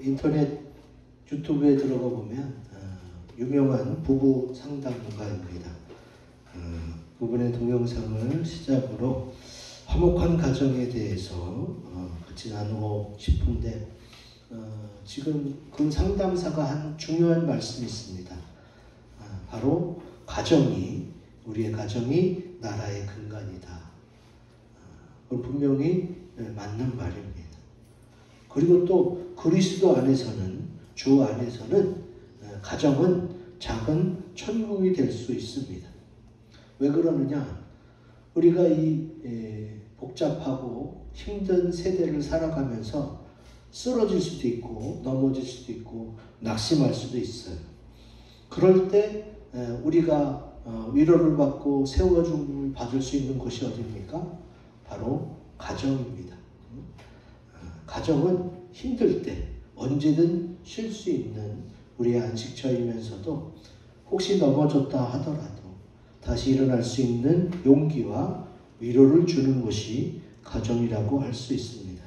인터넷 유튜브에 들어가 보면 유명한 부부 상담가입니다. 그분의 동영상을 시작으로 화목한 가정에 대해서 같이 나누고 싶은데 지금 그 상담사가 한 중요한 말씀이 있습니다. 바로 우리의 가정이 나라의 근간이다. 그건 분명히 맞는 말입니다. 그리고 또 그리스도 안에서는, 주 안에서는 가정은 작은 천국이 될 수 있습니다. 왜 그러느냐? 우리가 이 복잡하고 힘든 세대를 살아가면서 쓰러질 수도 있고 넘어질 수도 있고 낙심할 수도 있어요. 그럴 때 우리가 위로를 받고 세워줌을 받을 수 있는 곳이 어디입니까? 바로 가정입니다. 가정은 힘들 때 언제든 쉴 수 있는 우리의 안식처이면서도 혹시 넘어졌다 하더라도 다시 일어날 수 있는 용기와 위로를 주는 것이 가정이라고 할 수 있습니다.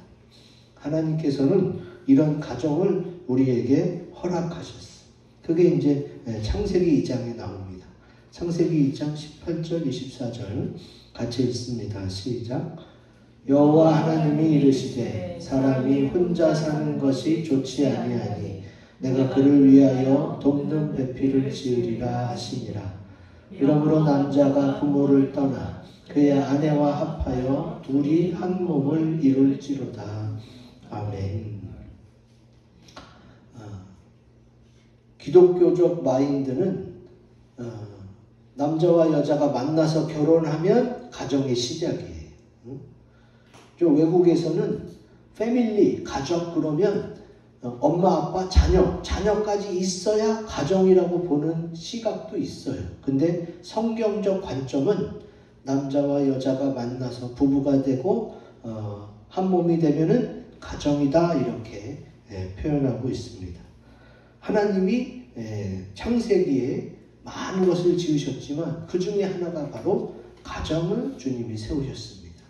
하나님께서는 이런 가정을 우리에게 허락하셨어요. 그게 이제 창세기 2장에 나옵니다. 창세기 2장 18절 24절 같이 읽습니다. 시작. 여호와 하나님이 이르시되 사람이 혼자 사는 것이 좋지 아니하니 내가 그를 위하여 돕는 배필을 지으리라 하시니라. 이러므로 남자가 부모를 떠나 그의 아내와 합하여 둘이 한 몸을 이룰지로다. 아멘. 기독교적 마인드는 남자와 여자가 만나서 결혼하면 가정의 시작이에요. 좀 외국에서는 패밀리, 가족 그러면 엄마, 아빠, 자녀까지 있어야 가정이라고 보는 시각도 있어요. 근데 성경적 관점은 남자와 여자가 만나서 부부가 되고 한 몸이 되면은 가정이다 이렇게 표현하고 있습니다. 하나님이 창세기에 많은 것을 지으셨지만 그 중에 하나가 바로 가정을 주님이 세우셨습니다.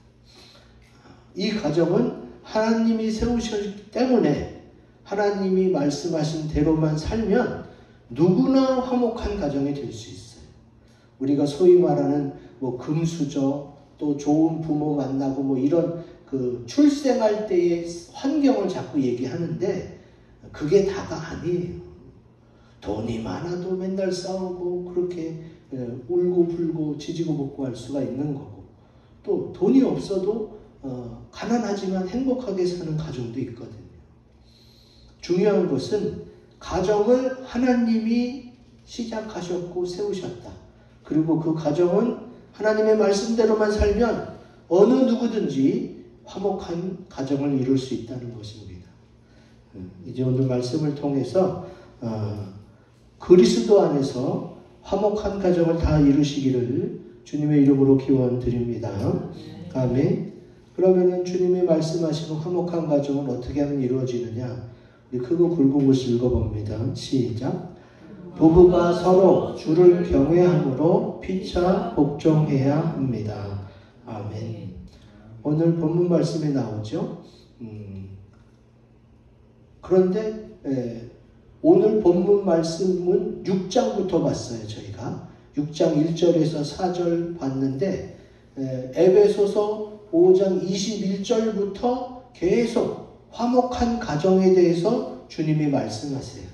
이 가정은 하나님이 세우셨기 때문에 하나님이 말씀하신 대로만 살면 누구나 화목한 가정이 될 수 있어요. 우리가 소위 말하는 금수저, 또 좋은 부모 만나고 이런 그 출생할 때의 환경을 자꾸 얘기하는데 그게 다가 아니에요. 돈이 많아도 맨날 싸우고 그렇게 울고 불고 지지고 볶고 할 수가 있는 거고, 또 돈이 없어도 가난하지만 행복하게 사는 가정도 있거든요. 중요한 것은 가정을 하나님이 시작하셨고 세우셨다. 그리고 그 가정은 하나님의 말씀대로만 살면 어느 누구든지 화목한 가정을 이룰 수 있다는 것입니다. 이제 오늘 말씀을 통해서 그리스도 안에서 화목한 가정을 다 이루시기를 주님의 이름으로 기원드립니다. 아멘. 그러면은 주님이 말씀하시는 화목한 가정은 어떻게 하면 이루어지느냐? 우리 크고 굵은 것을 읽어봅니다. 시작. 부부가 서로 주를 경외함으로 피차 복종해야 합니다. 아멘. 오늘 본문 말씀에 나오죠. 그런데 오늘 본문 말씀은 6장부터 봤어요. 저희가 6장 1절에서 4절 봤는데 에베소서 5장 21절부터 계속 화목한 가정에 대해서 주님이 말씀하세요.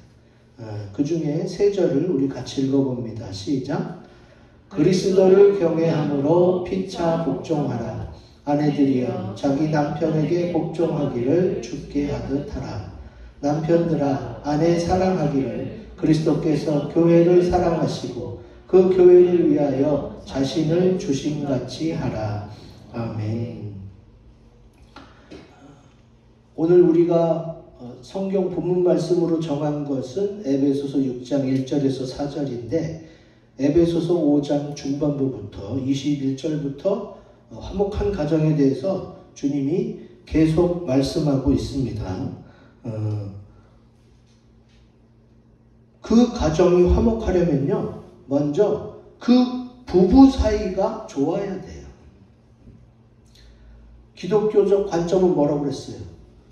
그 중에 3절을 우리 같이 읽어봅니다. 시작. 그리스도를 경외함으로 피차 복종하라. 아내들이여 자기 남편에게 복종하기를 주께 하듯 하라. 남편들아 아내 사랑하기를 그리스도께서 교회를 사랑하시고 그 교회를 위하여 자신을 주심같이 하라. 아멘. 오늘 우리가 성경 본문 말씀으로 정한 것은 에베소서 6장 1절에서 4절인데 에베소서 5장 중반부부터 21절부터 화목한 가정에 대해서 주님이 계속 말씀하고 있습니다. 그 가정이 화목하려면요, 먼저 그 부부 사이가 좋아야 돼요. 기독교적 관점은 뭐라고 그랬어요?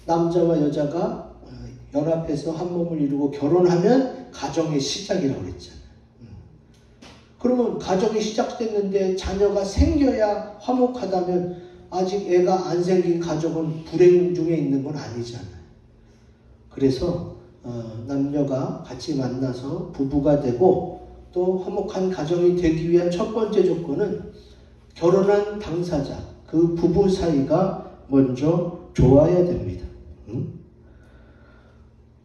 남자와 여자가 연합해서 한 몸을 이루고 결혼하면 가정의 시작이라고 그랬잖아요. 그러면 가정이 시작됐는데 자녀가 생겨야 화목하다면 아직 애가 안 생긴 가족은 불행 중에 있는 건 아니잖아요. 그래서 남녀가 같이 만나서 부부가 되고 또 화목한 가정이 되기 위한 첫 번째 조건은 결혼한 당사자, 그 부부 사이가 먼저 좋아야 됩니다.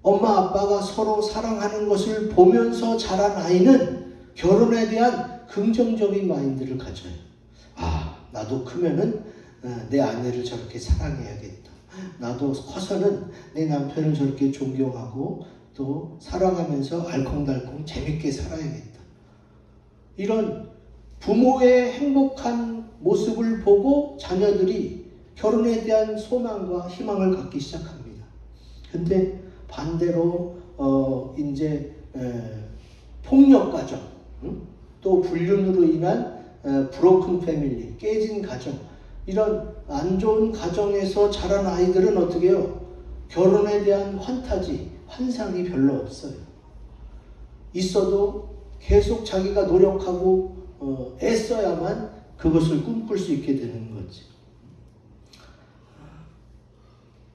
엄마 아빠가 서로 사랑하는 것을 보면서 자란 아이는 결혼에 대한 긍정적인 마인드를 가져요. 아, 나도 크면은 내 아내를 저렇게 사랑해야겠다. 나도 커서는 내 남편을 저렇게 존경하고 또 사랑하면서 알콩달콩 재밌게 살아야겠다. 이런 부모의 행복한 모습을 보고 자녀들이 결혼에 대한 소망과 희망을 갖기 시작합니다. 근데 반대로 이제 폭력 가정, 또 불륜으로 인한 브로큰 패밀리, 깨진 가정, 이런 안 좋은 가정에서 자란 아이들은 어떻게 해요? 결혼에 대한 환타지, 환상이 별로 없어요. 있어도 계속 자기가 노력하고 애써야만 그것을 꿈꿀 수 있게 되는 거지.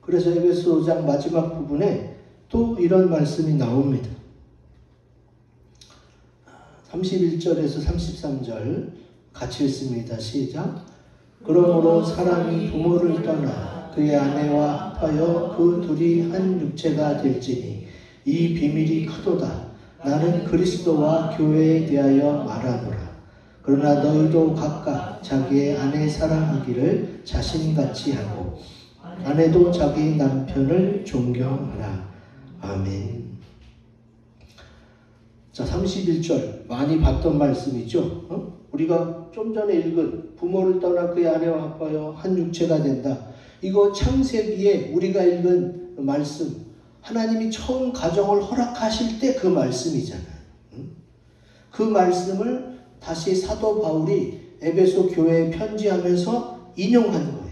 그래서 에베소 5장 마지막 부분에 또 이런 말씀이 나옵니다. 31절에서 33절 같이 읽습니다. 시작. 그러므로 사람이 부모를 떠나 그의 아내와 합하여 그 둘이 한 육체가 될지니 이 비밀이 크도다. 나는 그리스도와 교회에 대하여 말하노라. 그러나 너희도 각각 자기의 아내 사랑하기를 자신같이 하고 아내도 자기 남편을 존경하라. 아멘. 자, 31절 많이 봤던 말씀이죠. 우리가 좀 전에 읽은 부모를 떠나 그의 아내와 합하여 한 육체가 된다. 이거 창세기에 우리가 읽은 말씀, 하나님이 처음 가정을 허락하실 때 그 말씀이잖아요. 그 말씀을 다시 사도 바울이 에베소 교회에 편지하면서 인용한 거예요.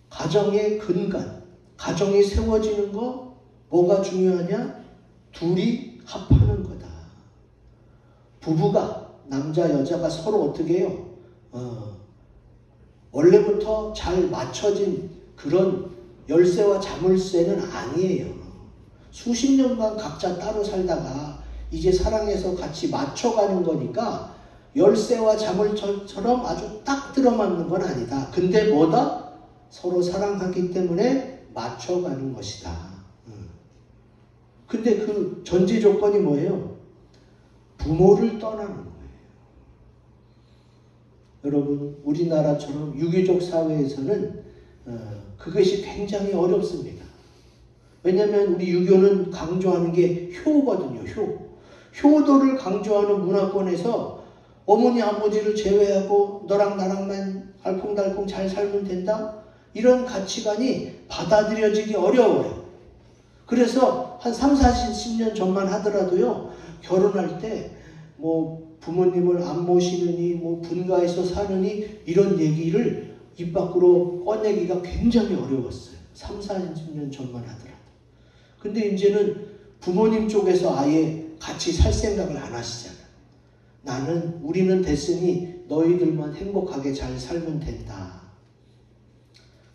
가정의 근간, 가정이 세워지는 거 뭐가 중요하냐? 둘이 합하는 거다. 부부가, 남자 여자가 서로 어떻게 해요? 원래부터 잘 맞춰진 그런 열쇠와 자물쇠는 아니에요. 수십 년간 각자 따로 살다가 이제 사랑해서 같이 맞춰가는 거니까 열쇠와 자물쇠처럼 아주 딱 들어맞는 건 아니다. 근데 뭐다? 서로 사랑하기 때문에 맞춰가는 것이다. 근데 그 전제 조건이 뭐예요? 부모를 떠나는 거예요. 여러분, 우리나라처럼 유교적 사회에서는 그것이 굉장히 어렵습니다. 왜냐하면 우리 유교는 강조하는 게 효거든요. 효도를 강조하는 문화권에서 어머니 아버지를 제외하고 너랑 나랑만 알콩달콩 잘 살면 된다? 이런 가치관이 받아들여지기 어려워요. 그래서 한 3, 40년 전만 하더라도요, 결혼할 때 뭐 부모님을 안 모시느니 뭐 분가해서 사느니 이런 얘기를 입 밖으로 꺼내기가 굉장히 어려웠어요. 3, 40년 전만 하더라도. 근데 이제는 부모님 쪽에서 아예 같이 살 생각을 안 하시잖아요. 우리는 됐으니 너희들만 행복하게 잘 살면 된다.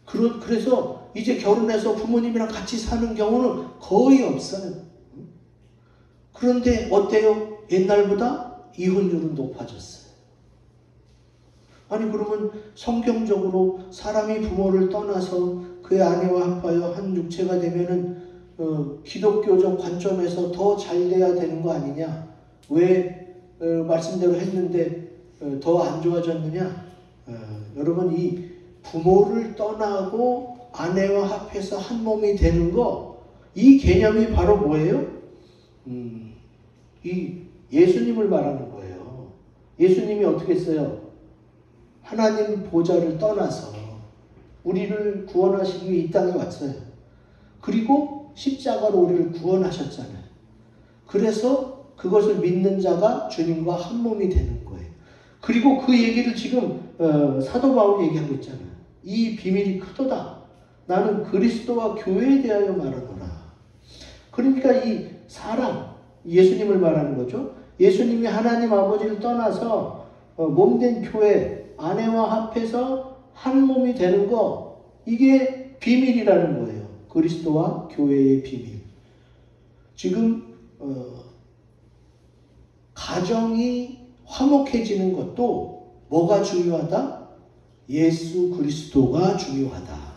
그래서 이제 결혼해서 부모님이랑 같이 사는 경우는 거의 없어요. 그런데 어때요? 옛날보다 이혼율은 높아졌어요. 아니, 그러면 성경적으로 사람이 부모를 떠나서 그의 아내와 합하여 한 육체가 되면은 기독교적 관점에서 더 잘 돼야 되는 거 아니냐? 왜 말씀대로 했는데 더 안 좋아졌느냐? 여러분, 이 부모를 떠나고 아내와 합해서 한 몸이 되는 거, 이 개념이 바로 뭐예요? 이 예수님을 말하는 거예요. 예수님이 어떻게 했어요? 하나님 보좌를 떠나서 우리를 구원하시기 위해 이 땅에 왔어요. 그리고 십자가로 우리를 구원하셨잖아요. 그래서 그것을 믿는 자가 주님과 한 몸이 되는 거예요. 그리고 그 얘기를 지금 사도 바울이 얘기하고 있잖아요. 이 비밀이 크도다. 나는 그리스도와 교회에 대하여 말하노라. 그러니까 이 사랑, 예수님을 말하는 거죠. 예수님이 하나님 아버지를 떠나서 몸된 교회, 아내와 합해서 한 몸이 되는 거, 이게 비밀이라는 거예요. 그리스도와 교회의 비밀. 지금 가정이 화목해지는 것도 뭐가 중요하다? 예수 그리스도가 중요하다.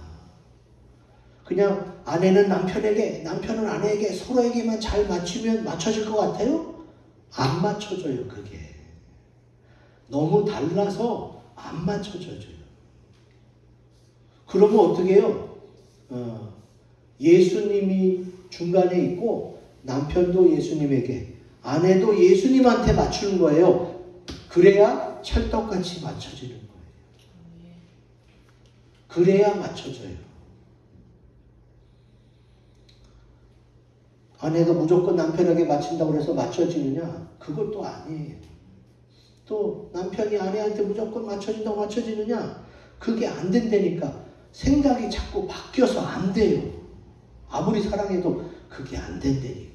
그냥 아내는 남편에게, 남편은 아내에게, 서로에게만 잘 맞추면 맞춰질 것 같아요? 안 맞춰져요, 그게. 너무 달라서 안 맞춰져요. 그러면 어떻게 해요? 예수님이 중간에 있고 남편도 예수님에게, 아내도 예수님한테 맞추는 거예요. 그래야 찰떡같이 맞춰지는 거예요. 그래야 맞춰져요. 아내가 무조건 남편에게 맞춘다고 해서 맞춰지느냐? 그것도 아니에요. 또 남편이 아내한테 무조건 맞춰진다고 맞춰지느냐? 그게 안 된다니까. 생각이 자꾸 바뀌어서 안 돼요. 아무리 사랑해도 그게 안 된다니까.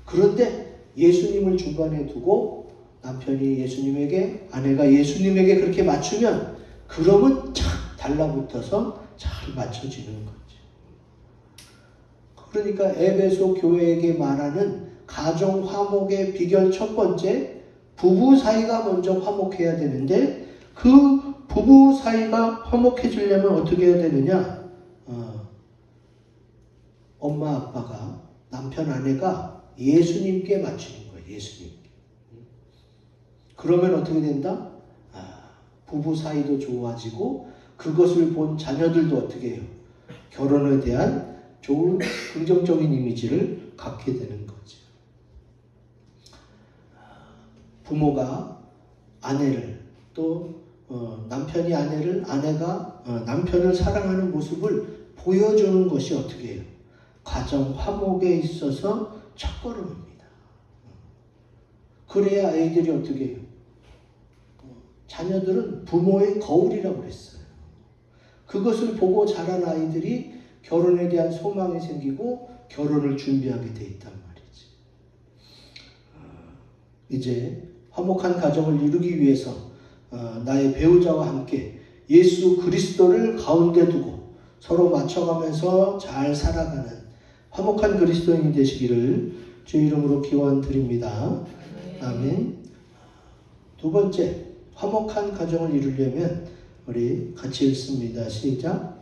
그런데 예수님을 중간에 두고 남편이 예수님에게, 아내가 예수님에게 그렇게 맞추면, 그러면 착 달라붙어서 잘 맞춰지는 거죠. 그러니까 에베소 교회에게 말하는 가정 화목의 비결 첫 번째, 부부 사이가 먼저 화목해야 되는데, 그 부부 사이가 화목해지려면 어떻게 해야 되느냐? 엄마 아빠가, 남편 아내가 예수님께 맞추는 거예요. 예수님께. 그러면 어떻게 된다? 부부 사이도 좋아지고, 그것을 본 자녀들도 어떻게 해요? 결혼에 대한 좋은 긍정적인 이미지를 갖게 되는 거죠. 부모가 아내를, 또 남편이 아내를, 아내가 남편을 사랑하는 모습을 보여주는 것이 어떻게 해요? 가정 화목에 있어서 첫걸음입니다. 그래야 아이들이 어떻게 해요? 자녀들은 부모의 거울이라고 그랬어요. 그것을 보고 자란 아이들이 결혼에 대한 소망이 생기고 결혼을 준비하게 돼 있단 말이지. 이제 화목한 가정을 이루기 위해서 나의 배우자와 함께 예수 그리스도를 가운데 두고 서로 맞춰가면서 잘 살아가는 화목한 그리스도인이 되시기를 주의 이름으로 기원드립니다. 아멘. 두 번째, 화목한 가정을 이루려면 우리 같이 읽습니다. 시작.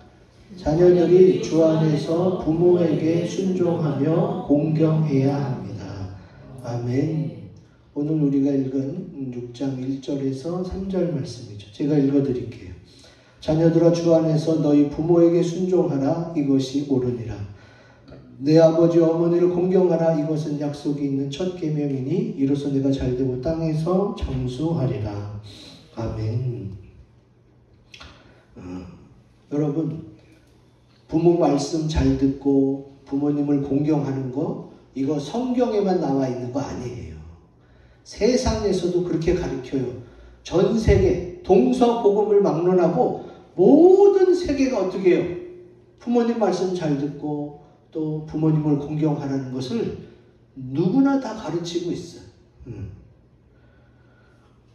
자녀들이 주 안에서 부모에게 순종하며 공경해야 합니다. 아멘. 오늘 우리가 읽은 6장 1절에서 3절 말씀이죠. 제가 읽어드릴게요. 자녀들아, 주 안에서 너희 부모에게 순종하라. 이것이 옳으니라. 내 아버지 어머니를 공경하라. 이것은 약속이 있는 첫 계명이니 이로써 내가 잘되고 땅에서 장수하리라. 아멘. 여러분, 부모 말씀 잘 듣고 부모님을 공경하는 거, 이거 성경에만 나와 있는 거 아니에요. 세상에서도 그렇게 가르쳐요. 전 세계 동서복음을 막론하고 모든 세계가 어떻게 해요? 부모님 말씀 잘 듣고 또 부모님을 공경하라는 것을 누구나 다 가르치고 있어요.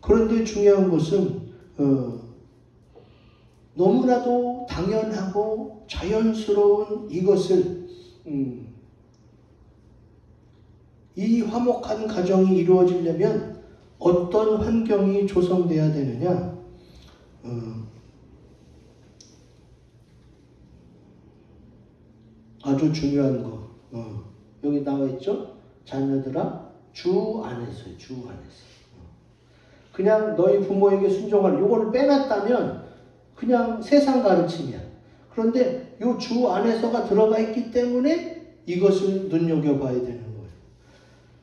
그런데 중요한 것은 너무나도 당연하고 자연스러운 이것을 이 화목한 가정이 이루어지려면 어떤 환경이 조성돼야 되느냐? 아주 중요한 거. 여기 나와 있죠? 자녀들아, 주 안에서요. 주 안에서. 그냥 너희 부모에게 순종하라. 요거를 빼놨다면 그냥 세상 가르침이야. 그런데 요 주 안에서가 들어가 있기 때문에 이것을 눈여겨봐야 되는 거예요.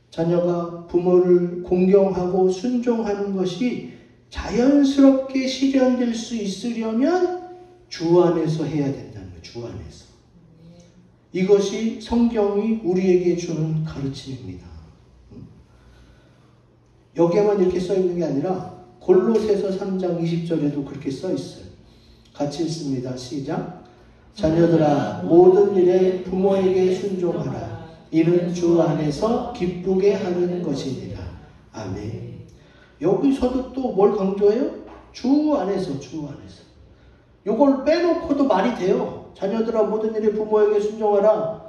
자녀가 부모를 공경하고 순종하는 것이 자연스럽게 실현될 수 있으려면 주 안에서 해야 된다는 거예요. 주 안에서. 이것이 성경이 우리에게 주는 가르침입니다. 여기에만 이렇게 써 있는 게 아니라 골로새서 3장 20절에도 그렇게 써 있어요. 같이 읽습니다. 시작. 자녀들아 모든 일에 부모에게 순종하라. 이는 주 안에서 기쁘게 하는 것이니라. 아멘. 여기서도 또 뭘 강조해요? 주 안에서, 주 안에서. 요걸 빼놓고도 말이 돼요. 자녀들아 모든 일에 부모에게 순종하라.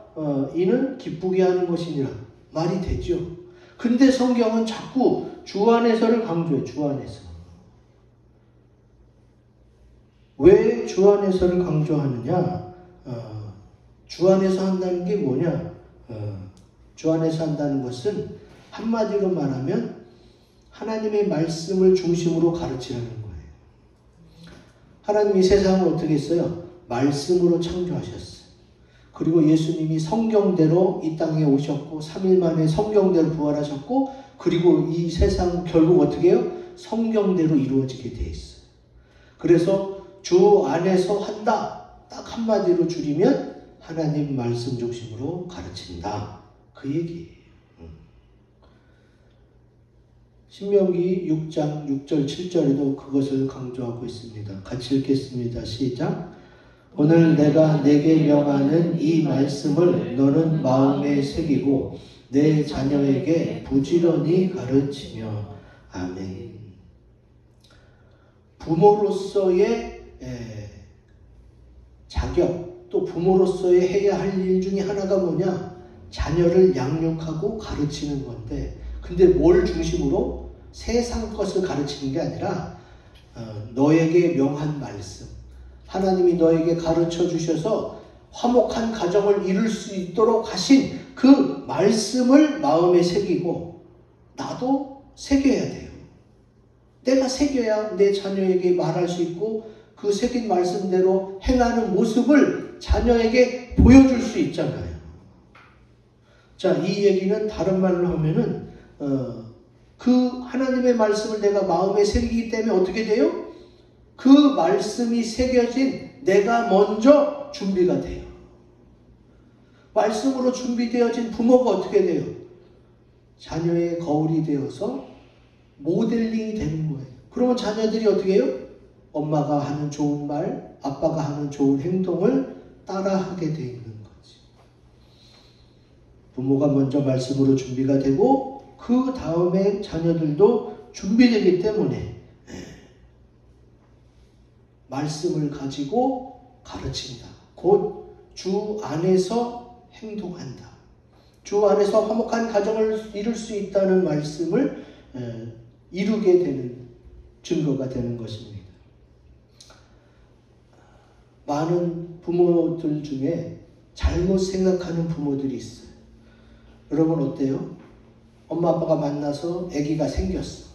이는 기쁘게 하는 것이니라. 말이 되죠. 근데 성경은 자꾸 주 안에서를 강조해. 주 안에서. 왜 주 안에서를 강조하느냐? 주 안에서 한다는 게 뭐냐? 주 안에서 한다는 것은 한마디로 말하면 하나님의 말씀을 중심으로 가르치라는 거예요. 하나님이 세상을 어떻게 했어요? 말씀으로 창조하셨어요. 그리고 예수님이 성경대로 이 땅에 오셨고 3일 만에 성경대로 부활하셨고 그리고 이 세상 결국 어떻게 해요? 성경대로 이루어지게 돼 있어요. 그래서 주 안에서 한다. 딱 한마디로 줄이면 하나님 말씀 중심으로 가르친다. 그 얘기예요. 신명기 6장 6절 7절에도 그것을 강조하고 있습니다. 같이 읽겠습니다. 시작. 오늘 내가 내게 명하는 이 말씀을 너는 마음에 새기고 내 자녀에게 부지런히 가르치며. 아멘. 부모로서의 자격, 또 부모로서의 해야 할 일 중에 하나가 뭐냐? 자녀를 양육하고 가르치는 건데, 근데 뭘 중심으로? 세상 것을 가르치는 게 아니라 너에게 명한 말씀, 하나님이 너에게 가르쳐 주셔서 화목한 가정을 이룰 수 있도록 하신 그 말씀을 마음에 새기고, 나도 새겨야 돼요. 내가 새겨야 내 자녀에게 말할 수 있고 그 새긴 말씀대로 행하는 모습을 자녀에게 보여줄 수 있잖아요. 자, 이 얘기는 다른 말로 하면은 그 하나님의 말씀을 내가 마음에 새기기 때문에 어떻게 돼요? 그 말씀이 새겨진 내가 먼저 준비가 돼요. 말씀으로 준비되어진 부모가 어떻게 돼요? 자녀의 거울이 되어서 모델링이 되는 거예요. 그러면 자녀들이 어떻게 해요? 엄마가 하는 좋은 말, 아빠가 하는 좋은 행동을 따라하게 돼 있는 거지. 부모가 먼저 말씀으로 준비가 되고 그 다음에 자녀들도 준비되기 때문에 말씀을 가지고 가르친다. 곧 주 안에서 행동한다. 주 안에서 화목한 가정을 이룰 수 있다는 말씀을 이루게 되는 증거가 되는 것입니다. 많은 부모들 중에 잘못 생각하는 부모들이 있어요. 여러분 어때요? 엄마 아빠가 만나서 아기가 생겼어.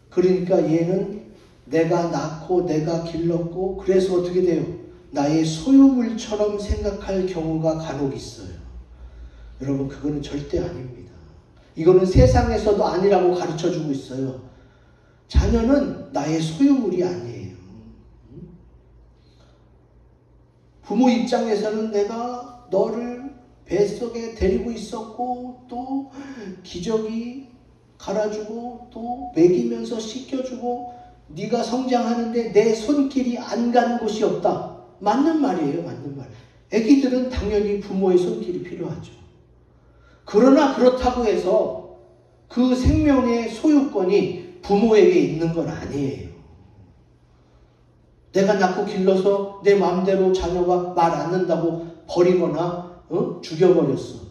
그러니까 얘는 내가 낳고 내가 길렀고 그래서 어떻게 돼요? 나의 소유물처럼 생각할 경우가 간혹 있어요. 여러분 그거는 절대 아닙니다. 이거는 세상에서도 아니라고 가르쳐주고 있어요. 자녀는 나의 소유물이 아니에요. 부모 입장에서는 내가 너를 뱃속에 데리고 있었고 또 기저귀 갈아주고 또 먹이면서 씻겨주고 네가 성장하는데 내 손길이 안 간 곳이 없다. 맞는 말이에요. 맞는 말. 애기들은 당연히 부모의 손길이 필요하죠. 그러나 그렇다고 해서 그 생명의 소유권이 부모에게 있는 건 아니에요. 내가 낳고 길러서 내 마음대로 자녀가 말 안 듣는다고 버리거나 죽여버렸어.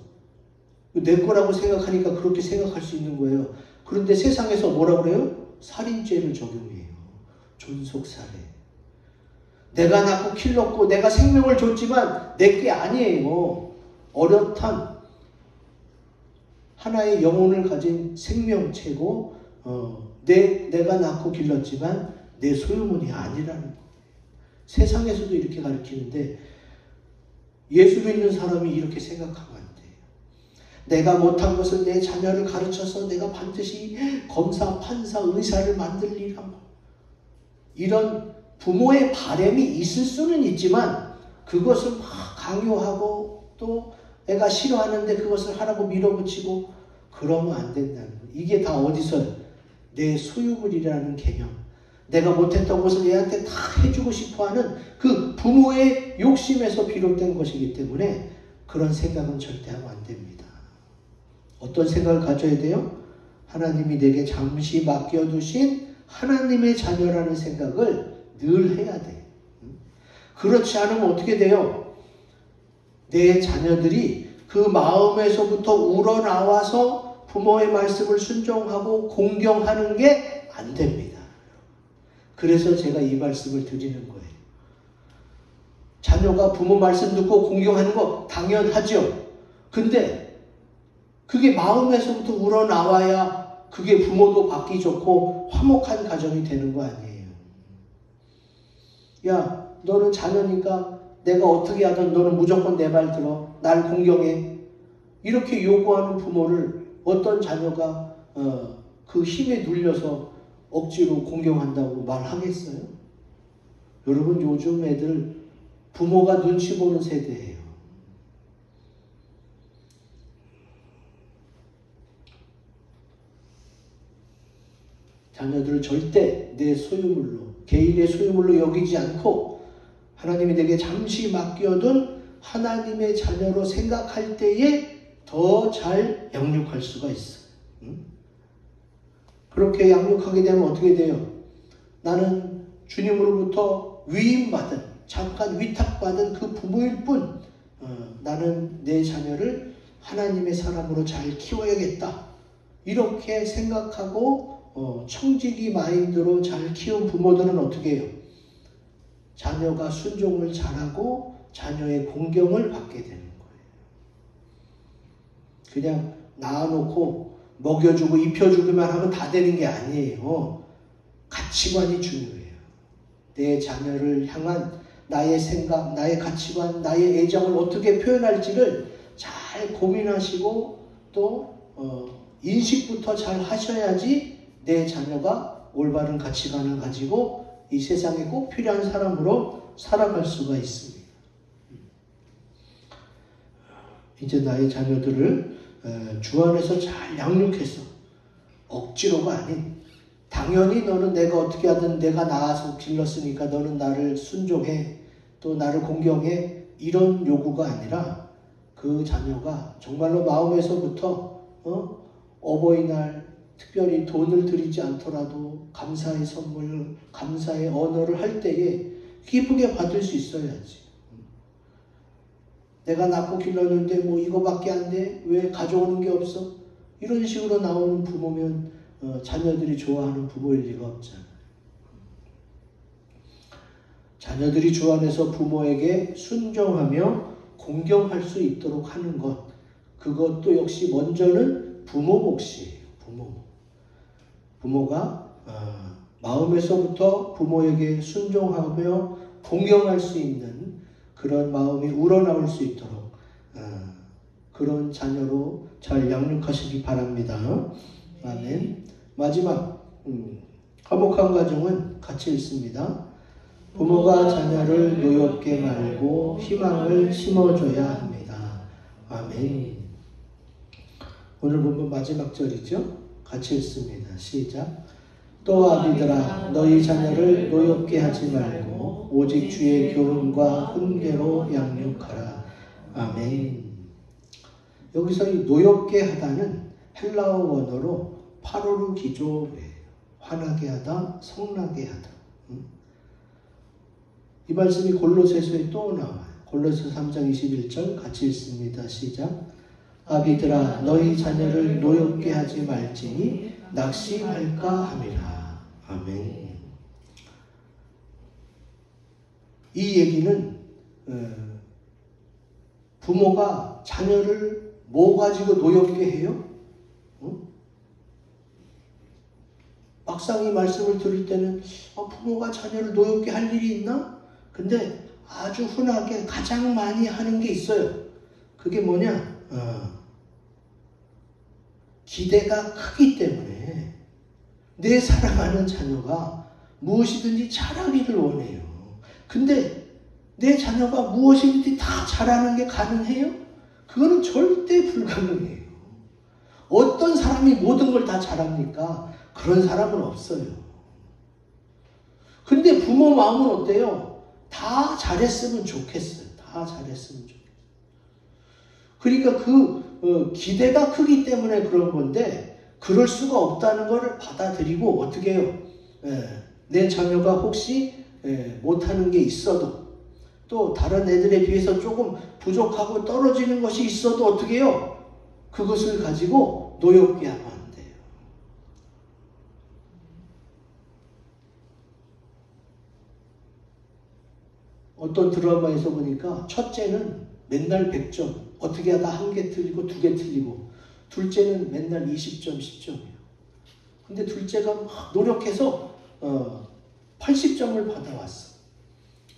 내 거라고 생각하니까 그렇게 생각할 수 있는 거예요. 그런데 세상에서 뭐라고 그래요? 살인죄를 적용해요. 존속살해. 내가 낳고 길렀고 내가 생명을 줬지만 내게 아니에요. 어엿한 하나의 영혼을 가진 생명체고 내가 낳고 길렀지만 내 소유물이 아니라는 거예요. 세상에서도 이렇게 가르치는데 예수 믿는 사람이 이렇게 생각하면 안 돼요. 내가 못한 것을 내 자녀를 가르쳐서 내가 반드시 검사, 판사, 의사를 만들리라. 이런 부모의 바람이 있을 수는 있지만 그것을 막 강요하고 또 애가 싫어하는데 그것을 하라고 밀어붙이고 그러면 안 된다는 거예요. 이게 다 어디서 내 소유물이라는 개념. 내가 못했던 것을 얘한테 다 해주고 싶어하는 그 부모의 욕심에서 비롯된 것이기 때문에 그런 생각은 절대 하면 안 됩니다. 어떤 생각을 가져야 돼요? 하나님이 내게 잠시 맡겨두신 하나님의 자녀라는 생각을 늘 해야 돼요. 그렇지 않으면 어떻게 돼요? 내 자녀들이 그 마음에서부터 우러나와서 부모의 말씀을 순종하고 공경하는 게 안 됩니다. 그래서 제가 이 말씀을 드리는 거예요. 자녀가 부모 말씀 듣고 공경하는 거 당연하죠. 근데 그게 마음에서부터 우러나와야 그게 부모도 받기 좋고 화목한 가정이 되는 거 아니에요. 야, 너는 자녀니까 내가 어떻게 하든 너는 무조건 내 말 들어. 날 공경해. 이렇게 요구하는 부모를 어떤 자녀가 그 힘에 눌려서 억지로 공경한다고 말하겠어요? 여러분, 요즘 애들 부모가 눈치 보는 세대예요. 자녀들을 절대 내 소유물로, 개인의 소유물로 여기지 않고 하나님이 내게 잠시 맡겨둔 하나님의 자녀로 생각할 때에 더 잘 양육할 수가 있어요. 그렇게 양육하게 되면 어떻게 돼요? 나는 주님으로부터 위임받은, 잠깐 위탁받은 그 부모일 뿐 나는 내 자녀를 하나님의 사람으로 잘 키워야겠다. 이렇게 생각하고 청지기 마인드로 잘 키운 부모들은 어떻게 해요? 자녀가 순종을 잘하고 자녀의 공경을 받게 되는 거예요. 그냥 낳아놓고 먹여주고 입혀주기만 하면 다 되는 게 아니에요. 가치관이 중요해요. 내 자녀를 향한 나의 생각, 나의 가치관, 나의 애정을 어떻게 표현할지를 잘 고민하시고 또 인식부터 잘 하셔야지 내 자녀가 올바른 가치관을 가지고 이 세상에 꼭 필요한 사람으로 살아갈 수가 있습니다. 이제 나의 자녀들을 주 안에서 잘 양육해서 억지로가 아닌, 당연히 너는 내가 어떻게 하든 내가 낳아서 길렀으니까 너는 나를 순종해, 또 나를 공경해, 이런 요구가 아니라 그 자녀가 정말로 마음에서부터 어버이날 특별히 돈을 드리지 않더라도 감사의 선물, 감사의 언어를 할 때에 기쁘게 받을 수 있어야지. 내가 낳고 길렀는데 뭐 이거밖에 안 돼? 왜 가져오는 게 없어? 이런 식으로 나오는 부모면 자녀들이 좋아하는 부모일 리가 없잖아요. 자녀들이 주 안에서 부모에게 순종하며 공경할 수 있도록 하는 것, 그것도 역시 먼저는 부모 몫이에요. 부모가 마음에서부터 부모에게 순종하며 공경할 수 있는 그런 마음이 우러나올 수 있도록 그런 자녀로 잘 양육하시기 바랍니다. 아멘. 마지막 화목한 가정은 같이 읽습니다. 부모가 자녀를 노엽게 말고 희망을 심어줘야 합니다. 아멘. 오늘 본문 마지막 절이죠. 같이 읽습니다. 시작. 또 아비들아, 너희 자녀를 노엽게 하지 말고 오직 주의 교훈과 훈계로 양육하라. 아멘. 여기서 이 노엽게 하다는 헬라어 원어로 파로르기조예요. 화나게 하다, 성나게 하다. 이 말씀이 골로새서에 또 나와요. 골로새 3장 21절 같이 읽습니다. 시작. 아비들아, 너희 자녀를 노엽게 하지 말지니 낙심할까 함이라. 아멘. 이 얘기는 부모가 자녀를 뭐 가지고 노엽게 해요? 막상 이 말씀을 들을 때는 부모가 자녀를 노엽게 할 일이 있나? 근데 아주 흔하게 가장 많이 하는 게 있어요. 그게 뭐냐? 기대가 크기 때문에 내 사랑하는 자녀가 무엇이든지 잘하기를 원해요. 근데 내 자녀가 무엇이든지 다 잘하는 게 가능해요? 그거는 절대 불가능해요. 어떤 사람이 모든 걸 다 잘합니까? 그런 사람은 없어요. 근데 부모 마음은 어때요? 다 잘했으면 좋겠어요. 다 잘했으면 좋겠어요. 그러니까 그 기대가 크기 때문에 그런 건데 그럴 수가 없다는 것을 받아들이고 어떻게 해요? 내 자녀가 혹시 못하는 게 있어도 또 다른 애들에 비해서 조금 부족하고 떨어지는 것이 있어도 어떻게 해요? 그것을 가지고 노엽게 하면 안 돼요. 어떤 드라마에서 보니까 첫째는 맨날 100점, 어떻게 하다 1개 틀리고 2개 틀리고, 둘째는 맨날 20점, 10점이에요. 근데 둘째가 막 노력해서 80점을 받아왔어.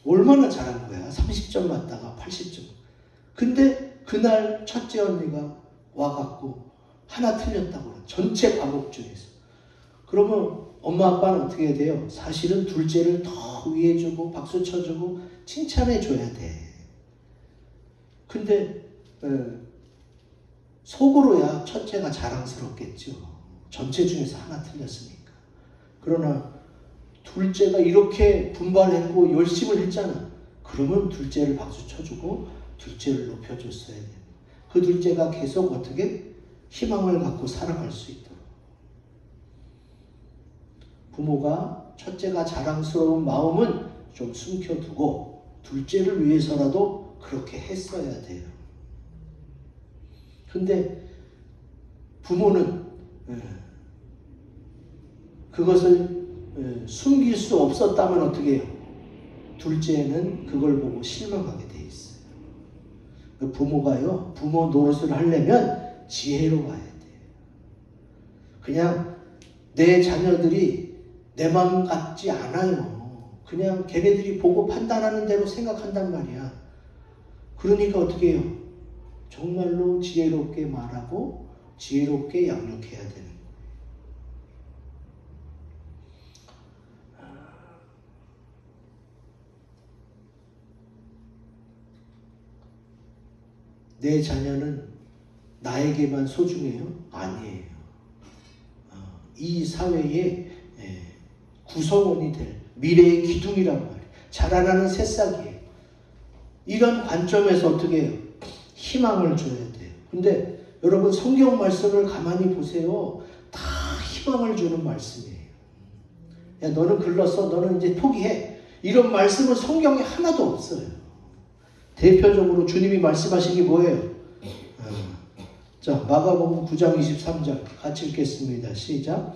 얼마나 잘한 거야? 30점 맞다가 80점. 근데 그날 첫째 언니가 와갖고 하나 틀렸다고 그래. 전체 과목 중에서. 그러면 엄마 아빠는 어떻게 해야 돼요? 사실은 둘째를 더 위해주고 박수 쳐주고 칭찬해줘야 돼. 근데 속으로야 첫째가 자랑스럽겠죠. 전체 중에서 하나 틀렸으니까. 그러나 둘째가 이렇게 분발했고 열심을 했잖아. 그러면 둘째를 박수 쳐주고 둘째를 높여줬어야 돼. 그 둘째가 계속 어떻게 희망을 갖고 살아갈 수 있도록. 부모가 첫째가 자랑스러운 마음은 좀 숨겨두고 둘째를 위해서라도 그렇게 했어야 돼요. 근데 부모는 그것을 숨길 수 없었다면 어떻게 해요? 둘째는 그걸 보고 실망하게 돼 있어요. 부모가요, 부모 노릇을 하려면 지혜로워야 돼요. 그냥 내 자녀들이 내 마음 같지 않아요. 그냥 걔네들이 보고 판단하는 대로 생각한단 말이야. 그러니까 어떻게 해요? 정말로 지혜롭게 말하고 지혜롭게 양육해야 되는 거예요. 내 자녀는 나에게만 소중해요? 아니에요. 이 사회의 구성원이 될 미래의 기둥이란 말이에요. 자라나는 새싹이에요. 이런 관점에서 어떻게 해요? 희망을 줘야 돼요. 근데 여러분 성경 말씀을 가만히 보세요. 다 희망을 주는 말씀이에요. 야, 너는 글렀어. 너는 이제 포기해. 이런 말씀은 성경에 하나도 없어요. 대표적으로 주님이 말씀하신 게 뭐예요? 자, 마가복음 9장 23절 같이 읽겠습니다. 시작.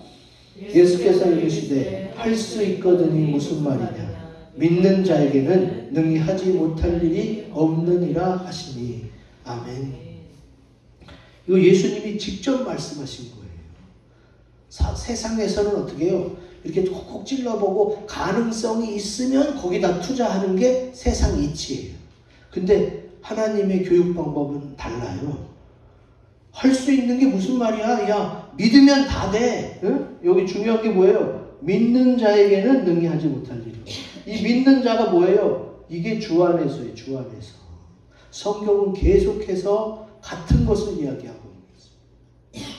예수께서 이르시되 할 수 있거든이 무슨 말이냐. 믿는 자에게는 능히 하지 못할 일이 없느니라 하시니. 아멘. 이거 예수님이 직접 말씀하신 거예요. 세상에서는 어떻게 해요? 이렇게 콕콕 찔러보고 가능성이 있으면 거기다 투자하는 게 세상 이치예요. 근데 하나님의 교육 방법은 달라요. 할 수 있는 게 무슨 말이야? 야, 믿으면 다 돼. 응? 여기 중요한 게 뭐예요? 믿는 자에게는 능히 하지 못할 일이요. 이 믿는 자가 뭐예요? 이게 주 안에서예요. 주 안에서. 성경은 계속해서 같은 것을 이야기하고 있는 거죠.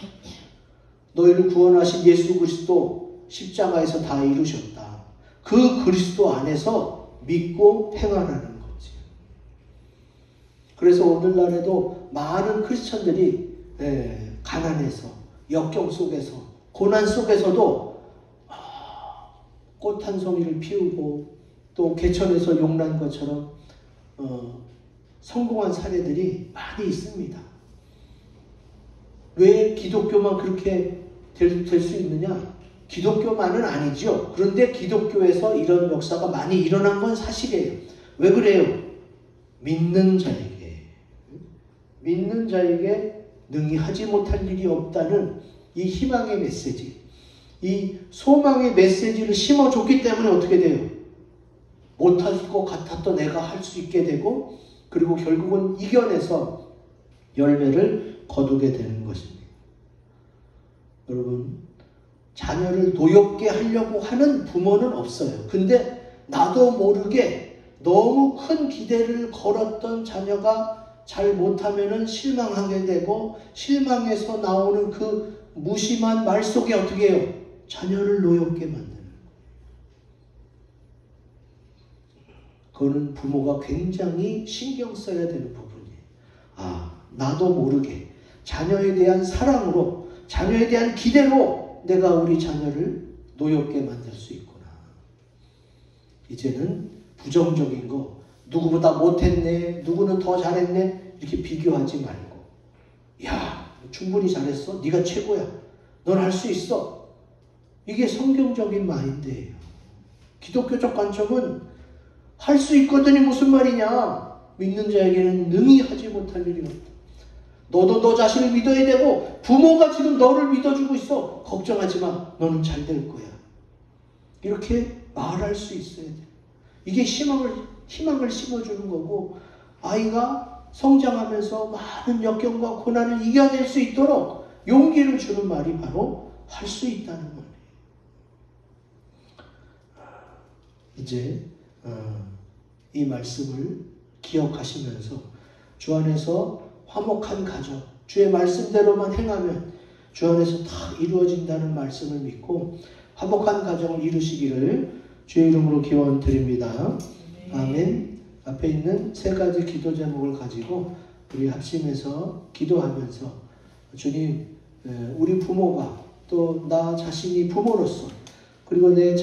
너희를 구원하신 예수 그리스도 십자가에서 다 이루셨다. 그 그리스도 안에서 믿고 행하라는 거지. 그래서 오늘날에도 많은 크리스천들이 가난에서, 역경 속에서, 고난 속에서도 꽃 한 송이를 피우고 또 개천에서 용난 것처럼 성공한 사례들이 많이 있습니다. 왜 기독교만 그렇게 될 수 있느냐? 기독교만은 아니죠. 그런데 기독교에서 이런 역사가 많이 일어난 건 사실이에요. 왜 그래요? 믿는 자에게 능히 하지 못할 일이 없다는 이 희망의 메시지, 이 소망의 메시지를 심어줬기 때문에 어떻게 돼요? 못할 것 같았던 내가 할 수 있게 되고, 그리고 결국은 이겨내서 열매를 거두게 되는 것입니다. 여러분, 자녀를 노엽게 하려고 하는 부모는 없어요. 근데 나도 모르게 너무 큰 기대를 걸었던 자녀가 잘 못하면은 실망하게 되고, 실망해서 나오는 그 무심한 말 속에 어떻게 해요? 자녀를 노엽게 만드는 거예요. 그거는 부모가 굉장히 신경 써야 되는 부분이에요. 나도 모르게 자녀에 대한 사랑으로, 자녀에 대한 기대로 내가 우리 자녀를 노엽게 만들 수 있구나. 이제는 부정적인 거, 누구보다 못했네, 누구는 더 잘했네, 이렇게 비교하지 말고, 야, 충분히 잘했어, 네가 최고야, 넌 할 수 있어. 이게 성경적인 마인드예요. 기독교적 관점은 할 수 있거든이 무슨 말이냐. 믿는 자에게는 능히 하지 못할 일이 없다. 너도 너 자신을 믿어야 되고, 부모가 지금 너를 믿어주고 있어. 걱정하지 마. 너는 잘 될 거야. 이렇게 말할 수 있어야 돼. 이게 희망을 심어주는 거고, 아이가 성장하면서 많은 역경과 고난을 이겨낼 수 있도록 용기를 주는 말이 바로 할 수 있다는 거예요. 이제 이 말씀을 기억하시면서 주 안에서 화목한 가정, 주의 말씀대로만 행하면 주 안에서 다 이루어진다는 말씀을 믿고 화목한 가정을 이루시기를 주의 이름으로 기원 드립니다. 아멘. 앞에 있는 세 가지 기도 제목을 가지고 우리 합심해서 기도하면서 주님, 우리 부모가 또 나 자신이 부모로서, 그리고 내